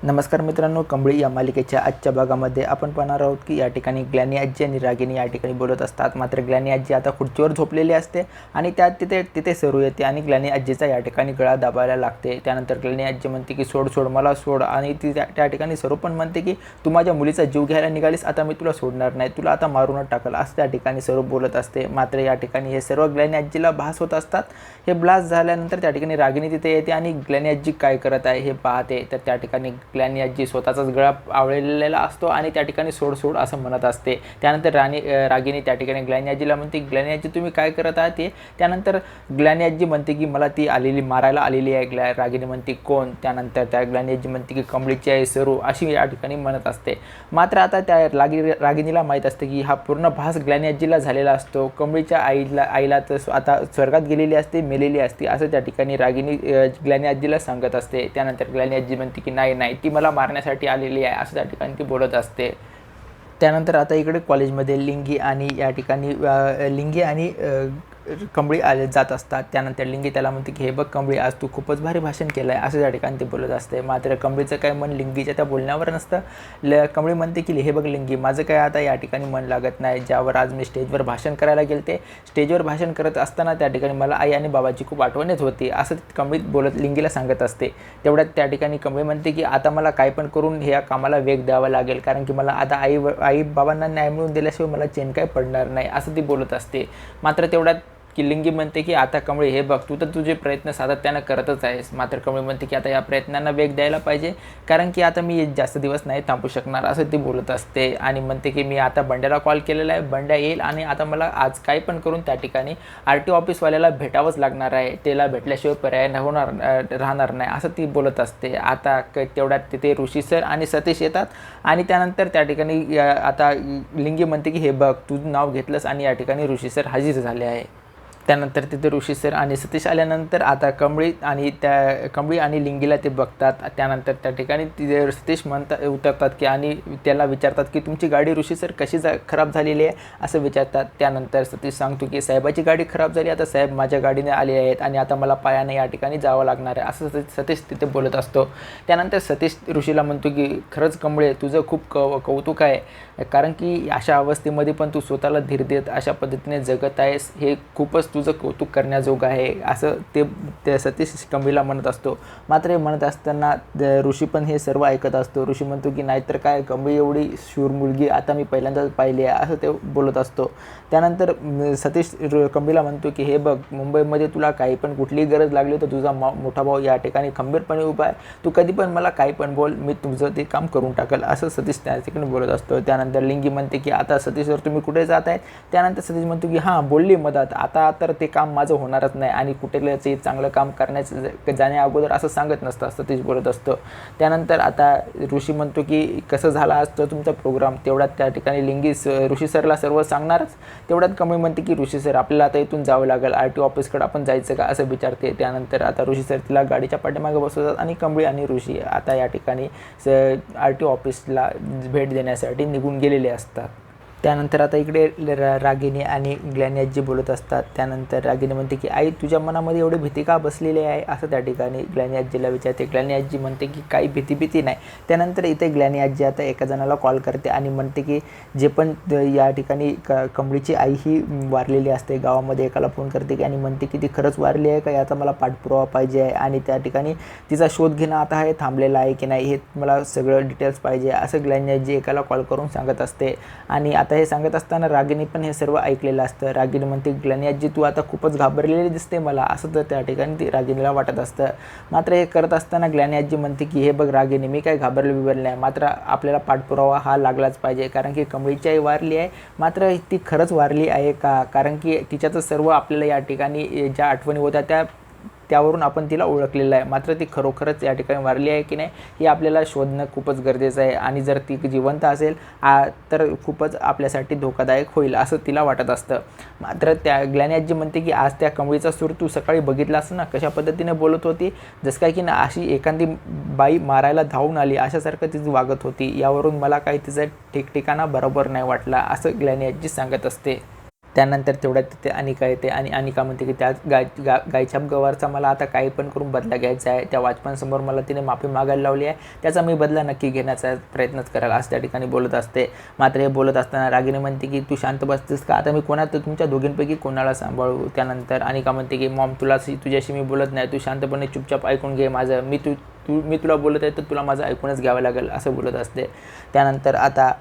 नमस्कार मित्रांनो, कंबळी या मालिकेच्या आजच्या भागामध्ये आपण पाहणार आहोत की या ठिकाणी ग्लॅनी आजी आणि रागिनी या ठिकाणी बोलत असतात. मात्र ग्लॅनी आजी आता खुर्चीवर झोपलेली असते आणि तिथे सरू येते आणि ग्लॅनी आजीचा या ठिकाणी गळा दाबायला लागते. त्यानंतर ग्लॅनी आजी म्हणते की सोड मला सोड, आणि ती त्या ठिकाणी सरू पण म्हणते की तू माझ्या मुलीचा जीव घ्यायला निघालीस, आता मी तुला सोडणार नाही, तुला आता मारूनच टाकल, असं त्या ठिकाणी सरू बोलत असते. मात्र या ठिकाणी हे सर्व ग्लॅनी आजीला भास होत असतात. हे ब्लास्ट झाल्यानंतर त्या ठिकाणी रागिनी तिथे येते आणि ग्लॅनी आजी काय करत आहे हे पाहते. तर त्या ठिकाणी ग्लॅनी आजी स्वतःचाच गळा आवळलेला असतो आणि त्या ठिकाणी सोड असं म्हणत असते. त्यानंतर रागिनी त्या ठिकाणी ग्लॅनी आजीला म्हणते, ग्लॅनी आजी तुम्ही काय करत आहात ते. त्यानंतर ग्लॅनी आजी म्हणते की मला ती मारायला आलेली आहे. रागिनी म्हणते कोण. त्यानंतर त्या ग्लॅनी आजी म्हणते की कंबळीची आई सरू, अशी या ठिकाणी म्हणत असते. मात्र आता त्या रागिनीला माहीत असते की हा पूर्ण भास ग्लॅनी आजीला झालेला असतो. कंबळीच्या आईला तर आता स्वर्गात गेलेली असते, मेलेली असते, असं त्या ठिकाणी रागिनी ग्लॅनी आजीला सांगत असते. त्यानंतर ग्लॅनी आजी म्हणते की नाही ती मला मारण्यासाठी आलेली आहे, असं त्या ठिकाणी ती बोलत असते. त्यानंतर आता इकडे कॉलेजमध्ये लिंगी आणि कंबळी जात असतात. त्यानंतर लिंगी त्याला म्हणते की हे बघ कंबळी, आज तू खूपच भारी भाषण केलं आहे, असं त्या ठिकाणी ते बोलत असते. मात्र कंबळीचं काय मन लिंगीच्या त्या बोलण्यावर नसतं. कंबळी म्हणते की हे बघ लिंगी, माझं काय आता या ठिकाणी मन लागत नाही. ज्यावर आज मी स्टेजवर भाषण करायला गेलते, स्टेजवर भाषण करत असताना त्या ठिकाणी मला आई आणि बाबाची खूप आठवण येत होती, असं कंबळी लिंगीला सांगत असते. तेवढ्यात त्या ठिकाणी कंबळी म्हणते की आता मला काय पण करून ह्या कामाला वेग द्यावा लागेल, कारण की मला आता आई बाबांना न्याय मिळवून दिल्याशिवाय मला चैन काय पडणार नाही, असं ती बोलत असते. मात्र तेवढ्यात की लिंगी म्हणते की आता कंबळी हे बघ, तू तर तुझे प्रयत्न सातत्यानं करतच आहेस. मात्र कंबळी म्हणते की आता या प्रयत्नांना वेग द्यायला पाहिजे, कारण की आता मी जास्त दिवस नाही थांबू शकणार, असं ती बोलत असते. आणि म्हणते की मी आता बंड्याला कॉल केलेला आहे, बंड्या येईल आणि आता मला आज काही पण करून त्या ठिकाणी RTO ऑफिसवाल्याला भेटावंच लागणार आहे, त्याला भेटल्याशिवाय पर्याय राहणार नाही, असं ती बोलत असते. आता तेवढ्यात तिथे ऋषी सर आणि सतीश येतात आणि त्यानंतर त्या ठिकाणी आता लिंगी म्हणते की हे बघ, तुझं नाव घेतलंस आणि या ठिकाणी ऋषी सर हजर झाले आहे. त्यानंतर तिथे ऋषी सर आणि सतीश आल्यानंतर आता कंबळी आणि लिंगीला ते बघतात. त्यानंतर त्या ठिकाणी तिथे सतीश उतरतात की आणि त्याला विचारतात की तुमची गाडी ऋषी सर कशी खराब झालेली आहे, असं विचारतात. त्यानंतर सतीश सांगतो की साहेबाची गाडी खराब झाली, आता साहेब माझ्या गाडीने आले आहेत आणि आता मला पायाने या ठिकाणी जावं लागणार आहे, असं सतीश तिथे बोलत असतो. त्यानंतर सतीश ऋषीला म्हणतो की खरंच कंबळे, तुझं खूप कौतुक आहे, कारण की अशा अवस्थेमध्ये पण तू स्वतःला धीर देत अशा पद्धतीने जगत आहेस, हे खूपच तुझं कौतुक करण्याजोगं आहे, असं ते सतीश कंबळीला म्हणत असतो. मात्र हे म्हणत असताना ऋषी पण हे सर्व ऐकत असतो. ऋषी म्हणतो की नाहीतर काय, कंबळी एवढी शूर मुलगी आता मी पहिल्यांदाच पाहिली आहे, असं ते बोलत असतो. त्यानंतर सतीश कंबळीला म्हणतो की हे बघ, मुंबईमध्ये तुला काही पण कुठलीही गरज लागली तर तुझा मोठा भाऊ या ठिकाणी खंबीरपणे उभा आहे, तू कधी पण मला काही पण बोल, मी तुझं ते काम करून टाकल, असं सतीश त्या ठिकाणी बोलत असतो. त्यानंतर लिंगी म्हणते की आता सतीशवर तुम्ही कुठे जात आहे. त्यानंतर सतीश म्हणतो की हां बोलली मदत, आता तर ते काम माझं होणारच नाही आणि कुठेच चांगलं काम करण्याचं जाण्या अगोदर असं सांगत नसतं, सतीश बोलत असतो. त्यानंतर आता ऋषी म्हणतो की कसं झाला असतं तुमचा प्रोग्राम. तेवढ्यात त्या ठिकाणी लिंगी ऋषी सरला सर्व सांगणारच. तेवढ्यात कंबळी म्हणते की ऋषी सर, आपल्याला आता इथून जावं लागेल, RTO ऑफिसकडे आपण जायचं का, असं विचारते. त्यानंतर आता ऋषी सर तिला गाडीच्या पाठीमागे बसवतात आणि कंबळी आणि ऋषी आता या ठिकाणी RTO ऑफिसला भेट देण्यासाठी निघून गेलेले असतात. त्यानंतर आता इकडे रागिनी आणि ग्लॅनी आजी बोलत असतात. त्यानंतर रागिनी म्हणते की आई, तुझ्या मनामध्ये एवढी भीती का बसलेली आहे, असं त्या ठिकाणी ग्लॅनी आजीला विचारते. ग्लॅनी आजी म्हणते की काही भीती नाही. त्यानंतर इथे ग्लॅनी आजी आता एका जणाला कॉल करते आणि म्हणते की जे पण या ठिकाणी कंबळीची आई ही वारलेली असते, गावामध्ये एकाला फोन करते की आणि म्हणते की ती खरंच वारली आहे का, याचा मला पाठपुरावा पाहिजे आहे आणि त्या ठिकाणी तिचा शोध घेणं आता हे थांबलेलं आहे की नाही, हे मला सगळं डिटेल्स पाहिजे, असं ग्लॅनी आजी एकाला कॉल करून सांगत असते. आणि आता हे सांगत असताना रागिनी पण हे सर्व ऐकलेलं असतं. रागिनी म्हणते ग्लॅनी आजी, तू आता खूपच घाबरलेली दिसते मला, असं तर त्या ठिकाणी ती रागिनीला वाटत असतं. मात्र हे करत असताना ग्लॅनी आजी म्हणते की हे बघ रागिनी, मी काय घाबरले नाही, मात्र आपल्याला पाठपुरावा हा लागलाच पाहिजे, कारण की कंबळीची आई वारली आहे. मात्र ती खरंच वारली आहे का, कारण की तिच्याचं सर्व आपल्याला या ठिकाणी ज्या आठवणी होत्या त्यावरून आपण तिला ओळखलेलं आहे. मात्र ती खरोखरच या ठिकाणी वारली आहे की नाही हे आपल्याला शोधणं खूपच गरजेचं आहे, आणि जर ती जिवंत असेल तर खूपच आपल्यासाठी धोकादायक होईल, असं तिला वाटत असतं. मात्र त्या ग्लॅनी आजी म्हणते की आज त्या कंबळीचा सूर तू सकाळी बघितला असं ना, कशा पद्धतीने बोलत होती, जसं काय की ना अशी एखादी बाई मारायला धावून आली अशासारखं तिची वागत होती. यावरून मला काही तिचा ठिकठिकाणा बरोबर नाही वाटला, असं ग्लॅनी आजी सांगत असते. त्यानंतर तेवढ्यात तिथे अनिका येते आणि अनिका म्हणते की त्या गायछाप गवारचा मला आता काही पण करून बदला घ्यायचा आहे. त्या वॉचमनसमोर मला तिने माफी मागायला लावली आहे, त्याचा मी बदला नक्की घेण्याचा प्रयत्नच कराल असं त्या ठिकाणी बोलत असते. मात्र हे बोलत असताना रागिनी म्हणते की तू शांत बसतेस का, आता मी तुमच्या दोघींपैकी कोणाला सांभाळू. त्यानंतर अनिका म्हणते की मॉम तुझ्याशी मी बोलत नाही, तू शांतपणे चुपचाप ऐकून घे माझं, मी तुला बोलत आहे तर तुला माझं ऐकूनच घ्यावं लागेल असं बोलत असते. त्यानंतर आता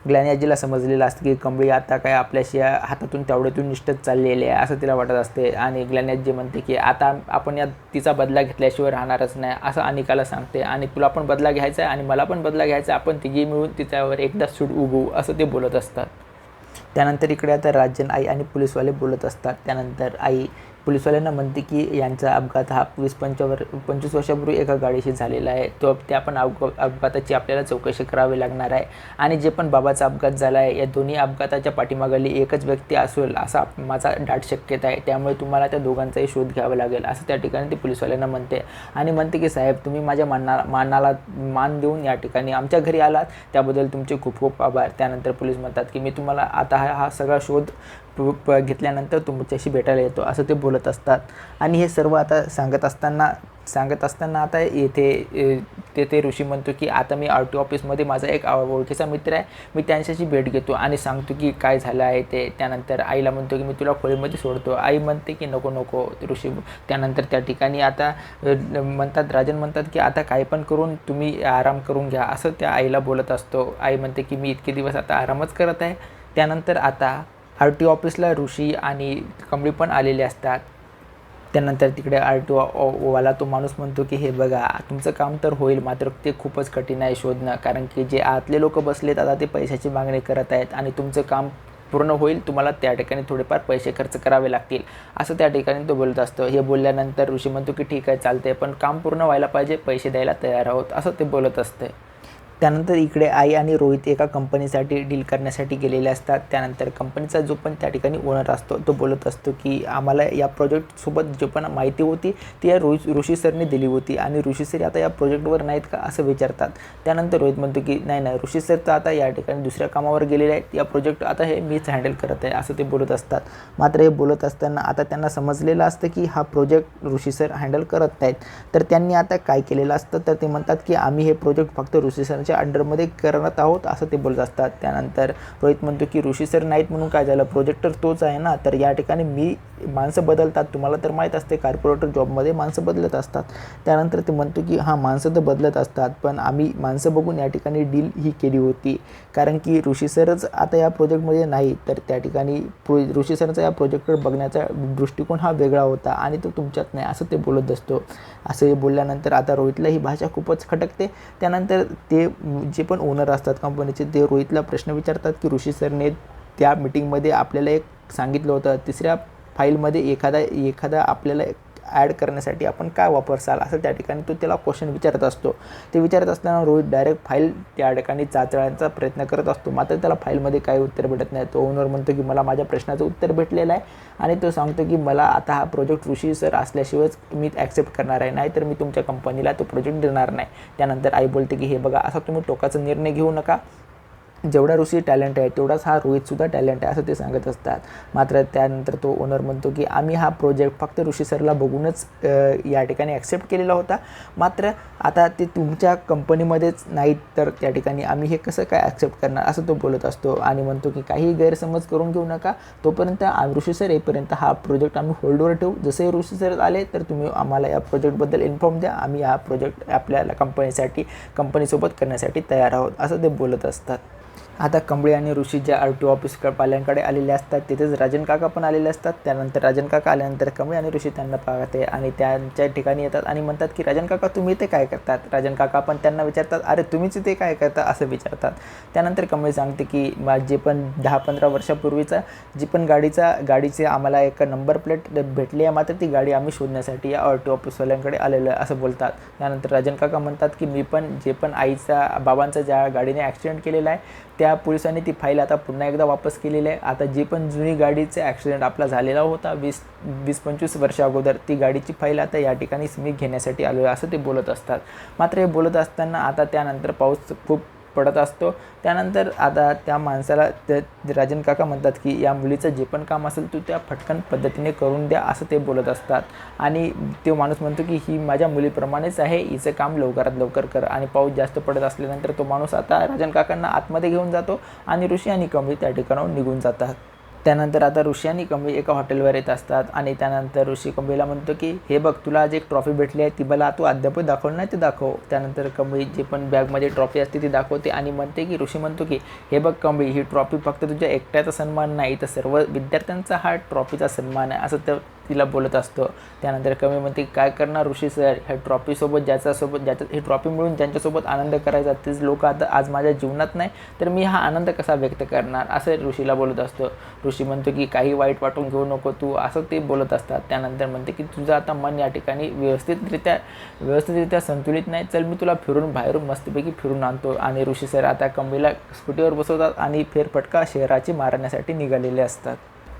ग्लॅनी आजीला समजलेलं असतं की कमळी आता काय आपल्याशी हातातून तेवढ्यातून निष्ठच चाललेली आहे असं तिला वाटत असते. आणि ग्लॅनी आजी म्हणते की आता आपण तिचा बदला घेतल्याशिवाय राहणारच नाही असं अनिकाला सांगते. आणि तुला पण बदला घ्यायचा आहे आणि मला पण बदला घ्यायचा आहे, आपण तिघी मिळून तिच्यावर एकदा सूड उगवू असं ते बोलत असतात. त्यानंतर इकडे आता राजन, आई आणि पोलीसवाले बोलत असतात. त्यानंतर आई पोलीसवाल्यांना म्हणते की यांचा अपघात हा 25 वर्षापूर्वी एका गाडीशी झालेला आहे, त्या पण अपघाताची आपल्याला चौकशी करावी लागणार आहे. आणि जे पण बाबाचा अपघात झाला आहे या दोन्ही अपघाताच्या पाठीमागली एकच व्यक्ती असेल असा माझा दाट शक्यता आहे, त्यामुळे तुम्हाला त्या दोघांचाही शोध घ्यावा लागेल असं त्या ठिकाणी ती पोलीसवाल्यांना म्हणते. आणि म्हणते की साहेब तुम्ही माझ्या मानाला मान देऊन या ठिकाणी आमच्या घरी आलात त्याबद्दल तुमचे खूप खूप आभार. त्यानंतर पोलीस म्हणतात की मी तुम्हाला आता हा सगळा शोध घेतल्यानंतर तुमच्याशी भेटायला येतो असं ते बोलत असतात. आणि हे सर्व आता सांगत असताना आता तेथे ऋषी म्हणतो की आता मी RTO ऑफिसमध्ये माझा एक ओळखीचा मित्र आहे, मी त्यांच्याशी भेट घेतो आणि सांगतो की काय झालं आहे ते. त्यानंतर आईला म्हणतो की मी तुला खोलीमध्ये सोडतो. आई म्हणते की नको ऋषी. त्यानंतर त्या ठिकाणी आता राजन म्हणतात की आता काही पण करून तुम्ही आराम करून घ्या असं त्या आईला बोलत असतो. आई म्हणते की मी इतके दिवस आता आरामच करत आहे. त्यानंतर आता RTO ऑफिसला ऋषी आणि कमळी पण आलेले असतात. त्यानंतर तिकडे RTO वाला तो माणूस म्हणतो की हे बघा तुमचं काम तर होईल, मात्र ते खूपच कठीण आहे शोधणं, कारण की जे आतले लोक बसलेत आता ते पैशाची मागणी करत आहेत आणि तुमचं काम पूर्ण होईल तुम्हाला त्या ठिकाणी थोडेफार पैसे खर्च करावे लागतील असं त्या ठिकाणी तो बोलत असतो. हे बोलल्यानंतर ऋषी म्हणतो की ठीक आहे चालतंय, पण काम पूर्ण व्हायला पाहिजे, पैसे द्यायला तयार आहोत असं ते बोलत असते. त्यानंतर इकडे आई आणि रोहित एका कंपनीसाठी डील करण्यासाठी गेलेले असतात. त्यानंतर कंपनीचा जो पण त्या ठिकाणी ओनर असतो तो बोलत असतो की आम्हाला या प्रोजेक्टसोबत जे पण माहिती होती ती या ऋषी सरने दिली होती आणि ऋषी सर आता या प्रोजेक्टवर नाहीत का असं विचारतात. त्यानंतर रोहित म्हणतो की नाही ऋषी सर तर आता या ठिकाणी दुसऱ्या कामावर गेलेले आहेत, या प्रोजेक्ट आता हे मीच हँडल करत आहे असं ते बोलत असतात. मात्र हे बोलत असताना आता त्यांना समजलेलं असतं की हा प्रोजेक्ट ऋषी सर हँडल करत नाहीत. तर त्यांनी आता काय केलेलं असतं तर ते म्हणतात की आम्ही हे प्रोजेक्ट फक्त ऋषी सर अंडरमध्ये करत आहोत असं ते बोलत असतात. त्यानंतर रोहित म्हणतो की ऋषी सर नाहीत म्हणून काय झालं, प्रोजेक्टर तोच आहे ना, तर या ठिकाणी मी माणसं बदलतात, तुम्हाला तर माहीत असते कॉर्पोरेटर जॉबमध्ये माणसं बदलत असतात. त्यानंतर ते म्हणतो की हां माणसं तर बदलत असतात, पण आम्ही माणसं बघून या ठिकाणी डील ही केली होती, कारण की ऋषी सरच आता या प्रोजेक्टमध्ये नाही, तर त्या ठिकाणी ऋषी सरचा या प्रोजेक्टवर बघण्याचा दृष्टिकोन हा वेगळा होता आणि तो तुमच्यात नाही असं ते बोलत असतो. असं बोलल्यानंतर आता रोहितला ही भाषा खूपच खटकते. त्यानंतर ते जे पण ओनर असतात कंपनीचे ते रोहितला प्रश्न विचारतात की ऋषी सरने त्या मीटिंगमध्ये आपल्याला एक सांगितलं होतं, तिसऱ्या फाईलमध्ये एखादा आपल्याला ॲड करण्यासाठी आपण काय वापरसाल असं त्या ठिकाणी तो त्याला क्वेश्चन विचारत असतो. ते विचारत असताना रोहित डायरेक्ट फाईल त्या ठिकाणी चाचण्याचा प्रयत्न करत असतो, मात्र त्याला फाईलमध्ये काही उत्तर भेटत नाही. तो ओनर म्हणतो की मला माझ्या प्रश्नाचं उत्तर भेटलेलं आहे आणि तो सांगतो की मला आता हा प्रोजेक्ट ऋषी सर असल्याशिवायच मी ॲक्सेप्ट करणार आहे, नाही तर मी तुमच्या कंपनीला तो प्रोजेक्ट देणार नाही. त्यानंतर आई बोलते की हे बघा असा तुम्ही टोकाचा निर्णय घेऊ नका, जेवढा ऋषी टॅलेंट आहे तेवढाच हा रोहितसुद्धा टॅलेंट आहे असं ते सांगत असतात. मात्र त्यानंतर तो ओनर म्हणतो की आम्ही हा प्रोजेक्ट फक्त ऋषी सरला बघूनच या ठिकाणी ॲक्सेप्ट केलेला होता, मात्र आता ते तुमच्या कंपनीमध्येच नाहीत तर त्या ठिकाणी आम्ही हे कसं काय ॲक्सेप्ट करणार असं तो बोलत असतो. आणि म्हणतो की काही गैरसमज करून घेऊ नका, तोपर्यंत ऋषी सर येईपर्यंत हा प्रोजेक्ट आम्ही होल्डवर ठेवू, जसे ऋषी सर आले तर तुम्ही आम्हाला या प्रोजेक्टबद्दल इन्फॉर्म द्या, आम्ही हा प्रोजेक्ट आपल्याला कंपनीसोबत करण्यासाठी तयार आहोत असं ते बोलत असतात. आता कमळी आणि ऋषी ज्या RTO ऑफिस पाल्यांकडे आलेले असतात तिथेच राजन काका पण आलेले असतात. त्यानंतर राजन काका आल्यानंतर कमळी आणि ऋषी त्यांना पाहते आणि त्यांच्या ठिकाणी येतात आणि म्हणतात की राजन काका तुम्ही इथे काय करतात. राजन काका पण त्यांना विचारतात अरे तुम्हीच इथे काय करता असं विचारतात. त्यानंतर कमळी सांगते की जे पण 10-15 वर्षापूर्वीचा जी पण गाडीचे आम्हाला एक नंबर प्लेट भेटली आहे, मात्र ती गाडी आम्ही शोधण्यासाठी या RTO ऑफिसवाल्यांकडे आलेलं आहे असं बोलतात. त्यानंतर राजन काका म्हणतात की मी पण जे पण बाबांचा ज्या गाडीने ॲक्सिडेंट केलेला आहे त्या पोलिसांनी ती फाईल आता पुन्हा एकदा वापस केलेली आहे. आता जी पण जुनी गाडीचे ॲक्सिडेंट आपला झालेला होता 20-25 वर्षा अगोदर, ती गाडीची फाईल आता या ठिकाणी मी घेण्यासाठी आलो आहे असं ते बोलत असतात. मात्र हे बोलत असताना आता त्यानंतर पाऊस खूप पडत असतो. त्यानंतर आता त्या माणसाला राजन काका म्हणतात की या मुलीचं जे पण काम असेल तू त्या फटकन पद्धतीने करून द्या असं ते बोलत असतात. आणि तो माणूस म्हणतो की ही माझ्या मुलीप्रमाणेच आहे, हिचं काम लवकरात लवकर कर. आणि पाऊस जास्त पडत असल्यानंतर तो माणूस आता राजन काकांना आतमध्ये घेऊन जातो आणि ऋषी आणि कमळी त्या ठिकाणाहून निघून जातात. त्यानंतर आता ऋषी आणि कमळी एका हॉटेलवर येत असतात आणि त्यानंतर ऋषी कमळीला म्हणतो की हे बघ तुला आज एक ट्रॉफी भेटली आहे, ती मला तू अद्याप दाखवलं नाही, ते दाखव. त्यानंतर कमळी जे पण बॅगमध्ये ट्रॉफी असते ती दाखवते आणि म्हणते की ऋषी म्हणतो की हे बघ कमळी, ही ट्रॉफी फक्त तुझ्या एकट्याचा सन्मान नाही तर सर्व विद्यार्थ्यांचा हा ट्रॉफीचा सन्मान आहे असं तिला बोलत असतो. त्यानंतर कमळी म्हणते काय करणार ऋषी सर, ह्या ट्रॉफीसोबत ज्याच्या ही ट्रॉफी मिळून ज्यांच्यासोबत आनंद करायचा तेच लोक आता आज माझ्या जीवनात नाही तर मी हा आनंद कसा व्यक्त करणार असं ऋषीला बोलत असतो. ऋषी म्हणतो की काही वाईट वाटून घेऊ नको तू, असं ते बोलत असतात. त्यानंतर म्हणते की तुझं आता मन या ठिकाणी व्यवस्थितरित्या संतुलित नाही, चल मी तुला बाहेरून मस्तपैकी फिरून आणतो. आणि ऋषी सर आता कमळीला स्कूटीवर बसवतात आणि फेरफटका शहराची मारण्यासाठी निघालेले असतात.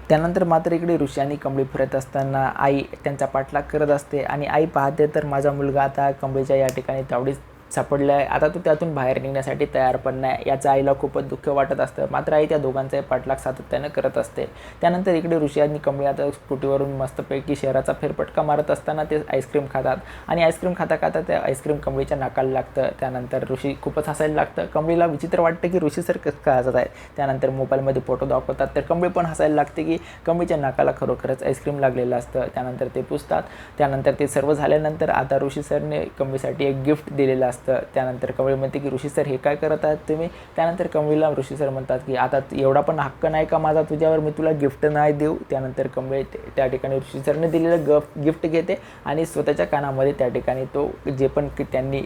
त्यानंतर मात्र इकडे ऋषी आणि कमळी फिरत असताना आई त्यांचा पाठलाग करत असते आणि आई पाहते तर माझा मुलगा आता कमळीच्या या ठिकाणी तावडीत सापडला आहे. आता तो त्यातून बाहेर निघण्यासाठी तयार पण नाही. याचं आईला खूपच दुःख वाटत असतं. मात्र आई त्या दोघांचाही पाठलाग सातत्यानं करत असते. त्यानंतर इकडे ऋषी आणि कमळी आता स्कूटीवरून मस्तपैकी शहराचा फेरफटका मारत असताना ते आईस्क्रीम खातात आणि आईस्क्रीम खाता खाता त्या आईस्क्रीम कमळीच्या नाकाला लागतं. त्यानंतर ऋषी खूपच हसायला लागतं. कमळीला विचित्र वाटतं की ऋषी सर कसं काय हसत आहे. त्यानंतर मोबाईलमध्ये फोटो दाखवतात तर कमळी पण हसायला लागते की कमळीच्या नाकाला खरोखरच आईस्क्रीम लागलेलं असतं. त्यानंतर ते पुसतात. त्यानंतर ते सर्व झाल्यानंतर आता ऋषी सरने कमळीसाठी एक गिफ्ट दिलेलं असतं. त्यानंतर कमळी म्हणते की ऋषी सर हे काय करत आहात तुम्ही. त्यानंतर कमळीला ऋषी सर म्हणतात की आता एवढा पण हक्क नाही का माझा तुझ्यावर, मी तुला गिफ्ट नाही देऊ. त्यानंतर कमळी त्या ठिकाणी ऋषी सरने दिलेलं गिफ्ट घेते आणि स्वतःच्या कानामध्ये त्या ठिकाणी तो जे पण त्यांनी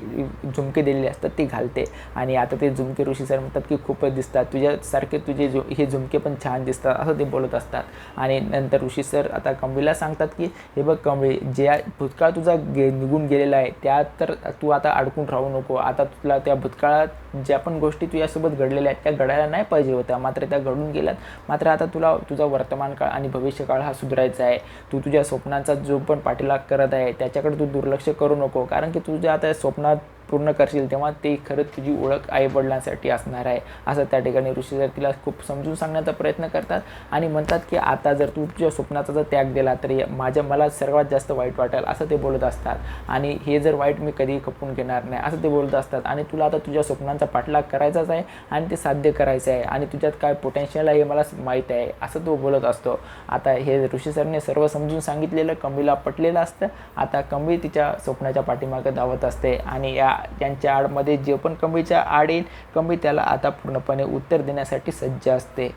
झुमके दिलेले असतात ती घालते. आणि आता ते झुमके ऋषी सर म्हणतात की खूपच दिसतात, तुझ्यासारखे तुझे हे झुमके पण छान दिसतात असं ते बोलत असतात. आणि नंतर ऋषी सर आता कमळीला सांगतात की हे बघ कमळी, जे भूतकाळ तुझा निघून गेलेला आहे त्यात तर तू आता अडकून राहू नको. आता तुला त्या भूतकाळात ज्या पण गोष्टी तुझ्यासोबत घडलेल्या आहेत त्या घडायला नाही पाहिजे होत्या, मात्र त्या घडून गेल्यात. मात्र आता तुला तुझा वर्तमान काळ आणि भविष्यकाळ हा सुधारायचा आहे. तू तुझ्या स्वप्नांचा जो पण पाठलाग करत आहे त्याच्याकडे तू दुर्लक्ष करू नको, कारण की तुझ्या आता स्वप्नात पूर्ण करशील तेव्हा ते खरंच तुझी ओळख आईवडिलांसाठी असणार आहे असं त्या ठिकाणी ऋषी सर तिला खूप समजून सांगण्याचा प्रयत्न करतात आणि म्हणतात की आता जर तू तुझ्या स्वप्नाचा जर त्याग दिला तरी मला सर्वात जास्त वाईट वाटेल असं ते बोलत असतात. आणि हे जर वाईट मी कधीही खपून घेणार नाही असं ते बोलत असतात. आणि तुला आता तुझ्या स्वप्नांचा पाठलाग करायचाच आहे आणि ते साध्य करायचं आहे आणि तुझ्यात काय पोटेन्शियल आहे हे मला माहीत आहे असं तो बोलत असतो. आता हे ऋषी सरने सर्व समजून सांगितलेलं कमळीला पटलेलं असतं. आता कमळी तिच्या स्वप्नाच्या पाठीमागे धावत असते आणि त्यांच्या आडमध्ये जे पण कमळीच्या आड येईल कमळी त्याला आता पूर्णपणे उत्तर देण्यासाठी सज्ज असते.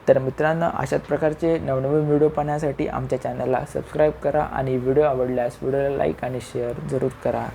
तर मित्रांनो, अशाच प्रकारचे नवनवीन व्हिडिओ पाहण्यासाठी आमच्या चॅनलला सबस्क्राईब करा आणि व्हिडिओ आवडल्यास व्हिडिओला लाईक आणि शेअर जरूर करा.